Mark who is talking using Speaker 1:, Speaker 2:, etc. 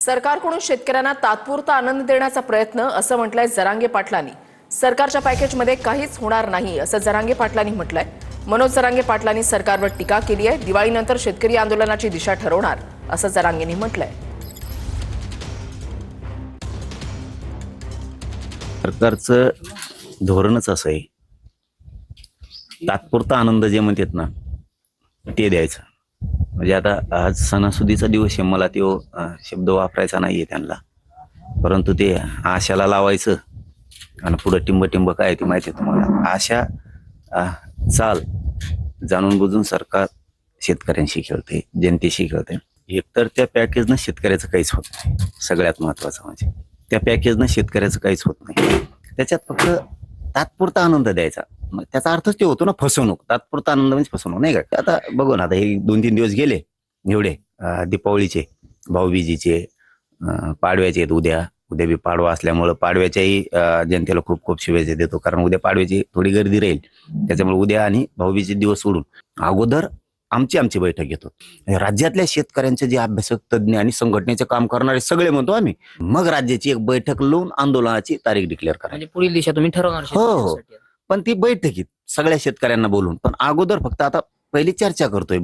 Speaker 1: सरकारकडून शेतकऱ्यांना तात्पुरता आनंद देण्याचा प्रयत्न असं म्हटलंय जरांगे पाटलांनी। सरकारच्या पॅकेजमध्ये काहीच होणार नाही असं जरांगे पाटलांनी म्हटलंय। मनोज जरांगे पाटलांनी सरकारवर टीका केली आहे। दिवाळीनंतर शेतकरी आंदोलनाची दिशा ठरवणार असं जरांगेंनी म्हटलंय।
Speaker 2: सरकारचं धोरणच असं आहे, तात्पुरता आनंद जे म्हणतात ना ते द्यायचं। म्हणजे आता आज सणासुदीचा दिवस आहे, मला तो शब्द वापरायचा नाहीये त्यांना, परंतु ते आशाला लावायचं आणि पुढे टिंब काय ते माहिती आहे तुम्हाला। आशा चाल जाणून बुजून सरकार शेतकऱ्यांशी खेळते, जनतेशी खेळते। एकतर त्या पॅकेजनं शेतकऱ्याचं काहीच होत नाही, सगळ्यात महत्वाचं म्हणजे त्या पॅकेजनं शेतकऱ्याचं काहीच होत नाही। त्याच्यात फक्त तात्पुरता आनंद द्यायचा, त्याचा अर्थच ते होतो ना फसवणूक। तात्पुरता आनंद म्हणजे फसवणूक नाही का। आता बघू ना, आता हे 2-3 दिवस गेले एवढे, दीपावलीचे, भाऊबीजेचे, पाडव्याचे आहेत, उद्या बी पाडवा असल्यामुळं पाडव्याच्याही जनतेला खूप खूप शुभेच्छा देतो, कारण उद्या पाडव्याची थोडी गर्दी राहील। त्याच्यामुळे उद्या आणि भाऊबीजेचे दिवस सोडून अगोदर आमची बैठक घेतो, राज्यातल्या शेतकऱ्यांचे जे अभ्यासक, तज्ज्ञ आणि संघटनेचे काम करणारे सगळे म्हणतो आम्ही, मग राज्याची एक बैठक लावून आंदोलनाची तारीख डिक्लेअर करायची।
Speaker 3: म्हणजे पुढील दिशा तुम्ही ठरवणार
Speaker 2: हो,
Speaker 3: शेतकऱ्यांसाठी?
Speaker 2: पण ती बैठकीत सगळ्या शेतकऱ्यांना बोलून, पण अगोदर फक्त आता पहिली चर्चा करतोय।